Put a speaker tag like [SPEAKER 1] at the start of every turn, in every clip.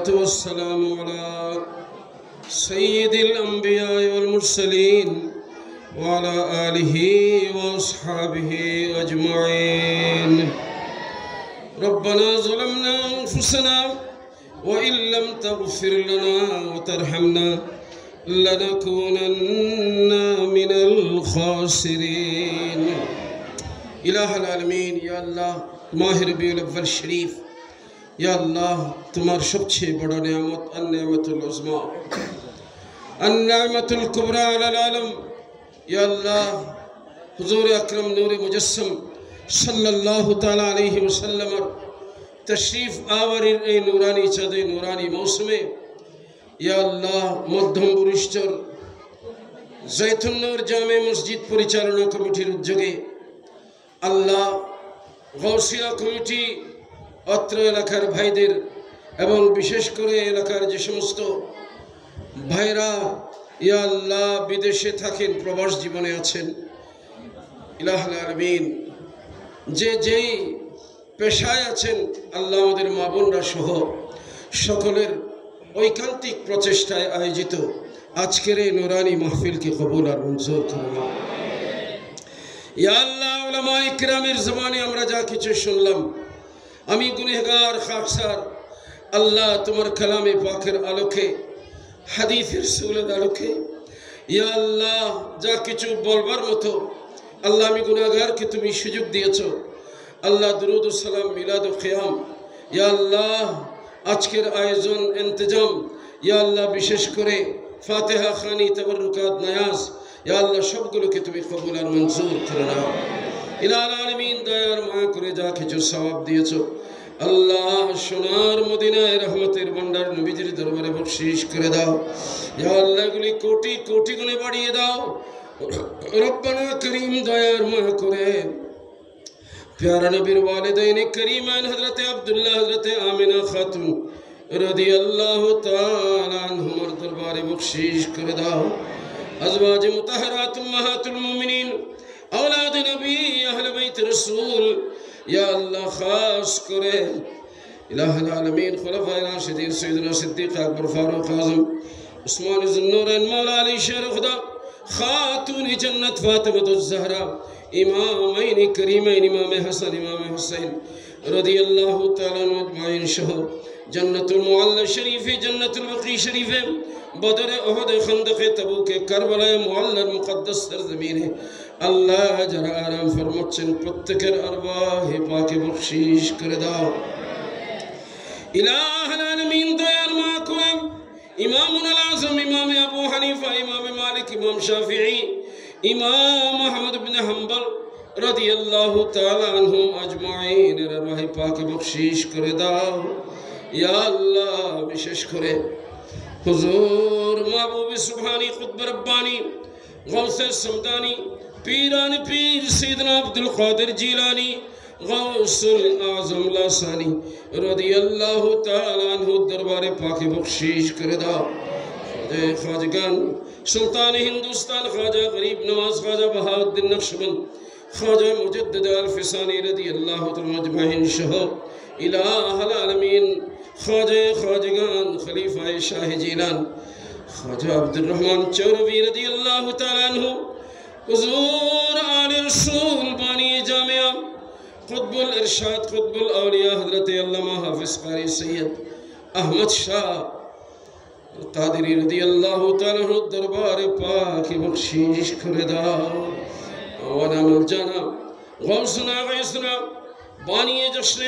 [SPEAKER 1] والصلاة والسلام على سيد الأنبياء والمرسلين وعلى آله وأصحابه أجمعين. ربنا ظلمنا أنفسنا وإن لم تغفر لنا وترحمنا لنكونن من الخاسرين. إله العالمين يا الله माह रबीउल अव्वल शरीफ या अल्लाह तुम्हार सबसे बड़ा नेमत अन्नेमतुल उज़्मा अन्नेमतुल कुबरा अलल आलम या अल्लाह हुजूर अकरम नूर मुजस्सम सल्लल्लाहु ताला अलैहि वसल्लम तशरीफ आवरिर ए नूरानी चाँदे नूरानी मौसुमे या अल्लाह मध्यम बुरिश्चर जैतुन्नूर जामे मस्जिद परिचालना कमिटिर उद्योगे अल्लाह गौसिया कमिटी अत्र एलाकार भाईदेर एवं विशेष करे एलाकार जे समस्त भाईरा या अल्लाह विदेशे थाकेन प्रवास जीवने आछेन इलाहुल आलमीन जे जेई पेशाय आछेन अल्लाह आमादेर मा बोनरा सह सकलेर ऐकान्तिक प्रचेष्टाय आयोजित आजकेर ए नूरानी महफिलके कबुल और मंजूर करुन। या अल्लाह उलामाए किरामेर ज़बाने आमरा जा किछु शुनलाम आमी गुनहगार खाकसार अल्लाह तुम्हार कलामे पाकेर आलोके हादीसेर रसूलेर आलोके या अल्लाह जा किछु बोलबार मतो अल्लाह आमी गुनहगारके तुमी सुयोग दियेछो अल्लाह दुरूद ओ सालाम मिलाद ओ क़ियाम या अल्लाह आजकेर आयोजन इंतजाम या अल्लाह विशेष करे फातिहा खानी तबरुकात नयाज या अल्लाह सबगुलोके तुमी कबुल और मंजूर करे नाओ। इलाहुल आलमीन दयार माया करे जा किछु सवाब दियेछो अल्लाह सोनार मदिनाय रहमतेर भंडार नबीजिर दरबारे बख्शिश करे दाओ या अल्लाह एगुली कोटी कोटी गुणे बाड़िये दाओ। रब्बाना करीम दयार माया करे प्यारा नबीर वालिदैन करीमान हजरत अब्दुल्लाह हजरत आमिना खातून रदियल्लाहु ताला अन्हुमार दरबारे बख्शिश करे दाओ। अज़वाज मुतहहरात उम्महातुल मोमिनीन औलाद नबी अहले बैत रसूल या अल्लाह खास करे इलाहुल आलमीन खुलफाए राशिदीन सय्यदना सिद्दीक़ अकबर फारूक आज़म उस्मान ज़ुन्नूरैन मौला अली शेर खुदा खातून जन्नत फातिमातुज़ ज़हरा इमामैन करीमैन इमाम हसन इमाम हुसैन रदियल्लाहु ताला अन्हुम अजमाइन सह जन्नतुल मुअल्ला शरीफे जन्नतुल बकी शरीफे बदर उहद खंदक तबूक करबला मुअल्ला मुक़द्दस सरज़मीने अल्लाह जरा आराम फरमाচ্ছেন প্রত্যেকের আরওয়াহে পাকে বখশিশ করে দাও। ইলাহুল আলামিন দয়ার মা করে ইমামুল আযম ইমাম আবু হানিফা ইমাম মালিক ইমাম শাফিঈ ইমাম আহমদ ইবনে হাম্বল রাদিয়াল্লাহু তাআলা আনহুম আজমাইন এর আরওয়াহে পাকে বখশিশ করে দাও ইয়া আল্লাহ। বিশেষ করে हुजूर महबूब सुभानी खुतब रब्बानी गौसे समदानी पीरान पीर सैयदना अब्दुल कादिर जीलानी गौसुल आज़म लासानी रदियल्लाहु ताला अन्हु दरबारे पाके बख्शीश करे दाओ। ख्वाजगान सुल्तान हिंदुस्तान ख्वाजा गरीब नवाज ख्वाजा बहाउद्दीन नक्शबंद ख्वाजा मुजद्दिद अल-फिसानी रदियल्लाहु ताला अजमाइन सह इलाहुल आलमीन ख्वाजा ख्वाजगान खलीफा शाह जीलान ख्वाजा अब्दुल रहमान चौरवी रदियल्लाहु ताला अन्हु हुजूर आले रसूल बानी जामिया खुतबुल इरशाद खुतबुल औलिया हजरत अल्लामा हाफिज कारी सैयद अहमद शाह कादरी रदियल्लाहु ताला अन्हु दरबार पाक बख्शीश करे दाओ। वना मलजाना गौसना गैसना बानी जश्न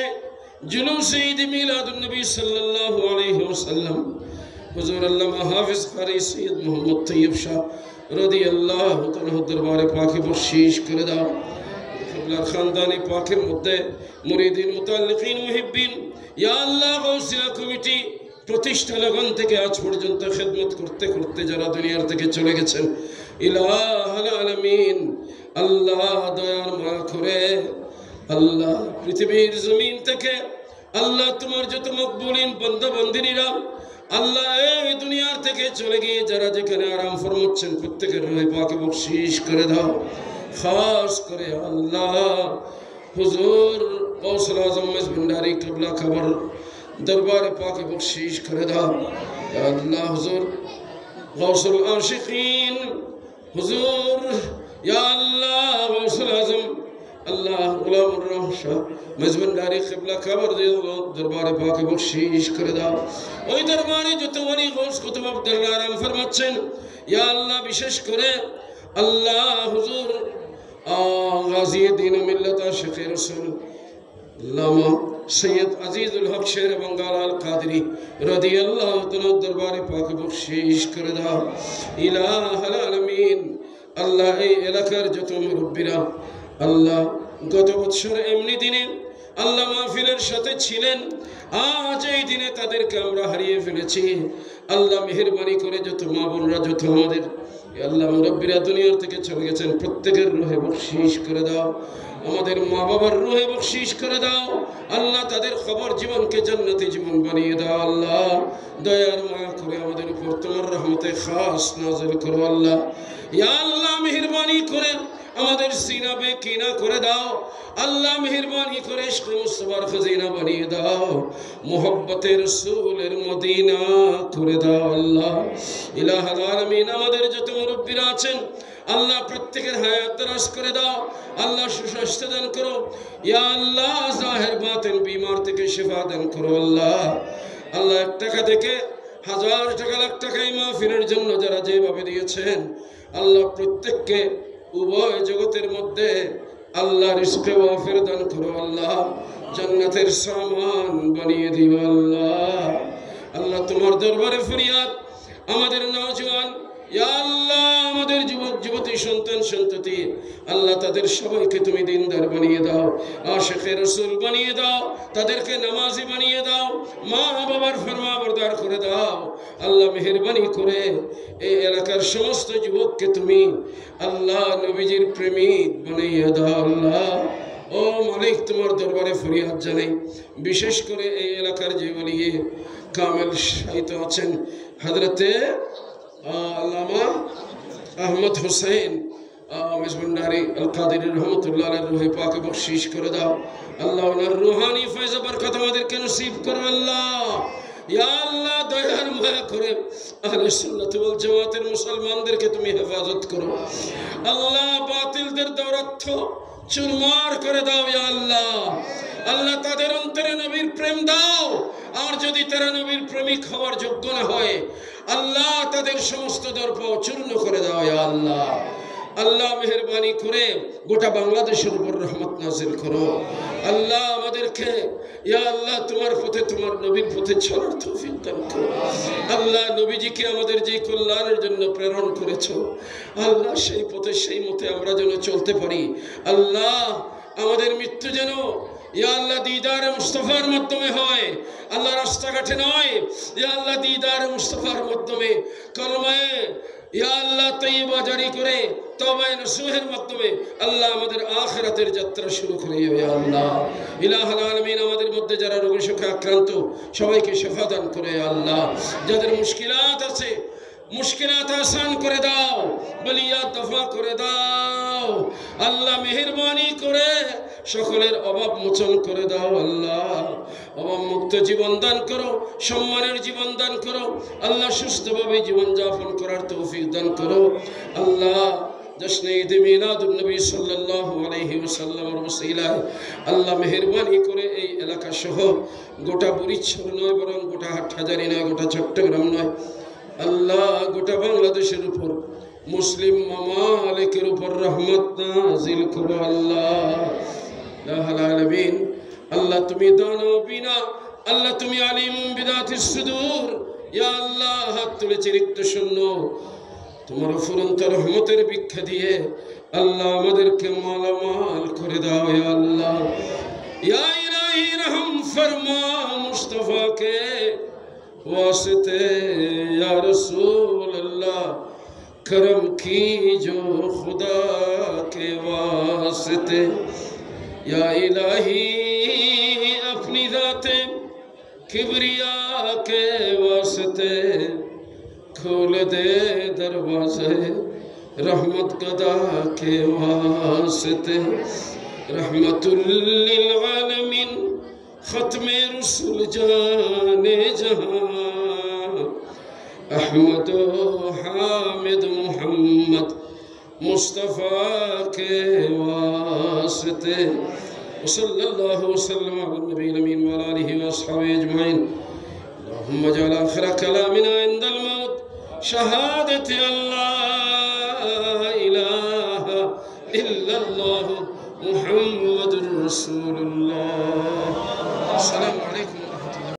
[SPEAKER 1] जुलूस ईद मिलादुन नबी सल्लल्लाहु अलैहि वसल्लम हुजूर अल्लामा हाफिज कारी सैयद मोहम्मद तैयब शाह रदियल्लाहु ताला दरबारे पाके बख्शीश करे दाओ। क़िबला खानदानी पाकेर मध्य मुरीदिन मुताल्लिकीन मुहिब्बिन या अल्लाह गौसिया कमिटी प्रतिष्ठा लगन থেকে আজ পর্যন্ত খিদমত করতে করতে যারা দুনিয়ার থেকে চলে গেছেন ইলাহুল আলামিন আল্লাহ দয়ার মায়া করে अल्लाह पृथ्वीर जमीन থেকে अल्लाह तुम्हार যত মকবুলিন বান্দা বান্দিনীরা अल्लाह এই দুনিয়ার থেকে চলে গিয়ে যারা যেখানে আরাম ফরমাচ্ছেন প্রত্যেকের রূহে পাকে বখশিশ করে দাও। खास करे अल्लाह हुजूर गौसुल आज़म भंडारी क़िबला खबर दरबार पाक बख्शीश कर दाओ या अल्लाह हुजूर गौसुल आशिकीन हुजूर या अल्लाह गौसुल आज़म अल्लाह गुलामुर रहमान मजबंदारी क़िबला खबर दे दरबार पाक बख्शीश कर दाओ ওই দরবারে যত ওলি গৌস কুতুব আব্দুল্লাহ আরাম ফরমাচ্ছেন ইয়া আল্লাহ বিশেষ করে আল্লাহ হুজুর গাজী দ্বীন মিল্লাত আশিক রাসূল আল্লামা সৈয়দ আজিজুল হক শের বঙ্গাল আল কাদরি রাদিয়াল্লাহু তাআলা দরবারে পাক বখশিশ করে দাও ইলাহুল আলামিন আল্লাহ এই এলাকার যত মুরব্বিরা আল্লাহ গত বছর এমনি দিনে আল্লাহ মাহফিলের সাথে ছিলেন আজ এই দিনে তাদেরকে আমরা হারিয়ে ফেলেছি আল্লাহ মেহেরবানি করে যত মা বোনরা যত আমাদের আল্লাহ মুরব্বিরা দুনিয়ার থেকে চলে গেছেন প্রত্যেকের রূহে বখশিশ করে দাও আমাদের মা বাবার রূহে বখশিশ করে দাও আল্লাহ তাদের খবর জীবনকে জান্নাতি জীবন বানিয়ে দাও আল্লাহ দয়ার মায়া করে আমাদের উপর তোমার রহমতে খাস নাযিল করো আল্লাহ ইয়া আল্লাহ মেহেরবানি করে আমাদের সিনা বেকিনা করে দাও আল্লাহ মেহেরবানি করে ইশক মুস্তাফার খজিনা বানিয়ে দাও মুহাব্বতের রাসূলের মদিনা করে দাও আল্লাহ ইলাহুল আলামিন আমাদের যত মুরব্বিরা আছেন আল্লাহ প্রত্যেকের হায়াত দারাজ করে দাও আল্লাহ সুস্বাস্থ্য দান করো ইয়া আল্লাহ জাহির বাতিন বিমার থেকে শিফা দান করো আল্লাহ আল্লাহ 1 টাকা থেকে 1000 টাকা লাখ টাকা এই মাহফিলের জন্য যারা যেভাবে দিয়েছেন আল্লাহ প্রত্যেককে উভয় জগতের মধ্যে আল্লাহ রিজকে ওয়াফির দান করো আল্লাহ জান্নাতের সামান বানিয়ে দিও আল্লাহ আল্লাহ তোমার দরবারে ফরিয়াদ আমাদের নওজওয়ান ইয়া আল্লাহ আমাদের যুবক যুবতী সন্তান সন্ততি আল্লাহ তাদের সবাইকে তুমি দিনদার বানিয়ে দাও আশিকে রাসূল বানিয়ে দাও তাদেরকে নামাজি বানিয়ে দাও মা বাবার ফরমাবরদার করে দাও আল্লাহ মেহেরবানি করে এই এলাকার সমস্ত যুবককে তুমি আল্লাহ নবীজির প্রেমিক বানিয়ে দাও আল্লাহ ও মালিক তোমার দরবারে ফরিয়াদ জানাই বিশেষ করে এই এলাকার যে ওলি কামেল শাহিদ আছেন হযরতে আল্লামা আহমদ হোসেন মেজবন্ডারি আল কাদেরী রহমাতুল্লাহ আলাইহি রূহে পাক বখশিশ করে দাও আল্লাহ ওনার রূহানি ফয়জ বরকত আমাদেরকে নসিব করো আল্লাহ ইয়া আল্লাহ দয়ার মায়া করে আহলে সুন্নাত ওয়াল জামাতের মুসলমানদেরকে তুমি হেফাজত করো আল্লাহ বাতিলদের দৌরাত্ম চুরমার করে দাও ইয়া আল্লাহ আল্লাহ তাদের অন্তরে নবীর প্রেম দাও আর যদি তারা নবীর প্রেমিক হওয়ার যোগ্য না হয় আল্লাহ তাদের সমস্ত দর্প চূর্ণ করে দাও ইয়া আল্লাহ আল্লাহ মেহেরবানি করে গোটা বাংলাদেশের উপর রহমত নাজিল করো আল্লাহ আমাদেরকে ইয়া আল্লাহ তোমার পথে তোমার নবীর পথে চলার তৌফিক দান করো আল্লাহ নবীজিকে আমাদের যে কল্যাণের জন্য প্রেরণ করেছো আল্লাহ সেই পথে সেই মতে আমরা যেন চলতে পারি আল্লাহ আমাদের মৃত্যু যেন ইয়া আল্লাহ দিদারে মুস্তাফার মাধ্যমে হয় আল্লাহ রাস্তাঘাটে নয় ইয়া আল্লাহ দিদারে মুস্তাফার মাধ্যমে কলমায়ে ইয়া আল্লাহ তাইয়্যিবা জারি করে তওবায়ে নসুহের মাধ্যমে আল্লাহ আমাদের আখিরাতের যাত্রা শুরু করে ইয়া আল্লাহ ইলাহুল আলামিন আমাদের মধ্যে যারা রোগে শোকে আক্রান্ত সবাইকে শিফা দান করে ইয়া আল্লাহ যাদের মুশকিলাত আছে মুশকিলাত আসান করে দাও বলিয়াত দফা করে দাও আল্লাহ মেহেরবানি করে সকলের অভাব মোচন করে দাও আল্লাহ অভাব মুক্ত জীবন দান করো সম্মানের জীবন দান করো আল্লাহ সুস্থভাবে জীবন যাপন করার তৌফিক দান করো আল্লাহ জশ্ন ঈদ মিলাদুন নবী সাল্লাল্লাহু আলাইহি ওয়াসাল্লামের ওসিলায় আল্লাহ মেহেরবানি করে এই এলাকা সহ গোটা বুড়িচর নয় বরং গোটা হাটহাজারী নয় গোটা চট্টগ্রাম নয় আল্লাহ গোটা বাংলাদেশের উপর মুসলিম মামালিকের উপর রহমত নাজিল করো আল্লাহ ইলাহুল আলামিন আল্লাহ তুমি দানো বিনা আল্লাহ তুমি আলিমুম বিদাতিস সুদূর ইয়া আল্লাহ হাত তুলেছি রিক্ত শূন্য তোমার ফুরন্ত রহমতের ভিক্ষা দিয়ে আল্লাহ আমাদেরকে মালামাল করে দাও ইয়া আল্লাহ ইয়া ইলাহি রহম ফরমা মুস্তাফা কে वास्ते या रसूल अल्लाह करम कीजो खुदा के वास्ते या इलाही अपनी ज़ाते किबरिया के वास्ते खोल दे दरवाज़े रहमत गदा के वास्ते रहमतुल लिल आलमीन खत्मे रसूल जाने जहां अहमद हामिद मोहम्मद मुस्तफ़ा के वास्ते सल्लल्लाहु वसल्लम अला नबील अमीन व अला आलिहि व अस्हाबिहि अजमईन अल्लाहुम्मा जअल आखिर कलामिना इंदल मौत शहादत अल्ला इलाहा इल्लल्लाह मुहम्मदुर रसूलुल्लाह। अस्सलामु अलैकुम।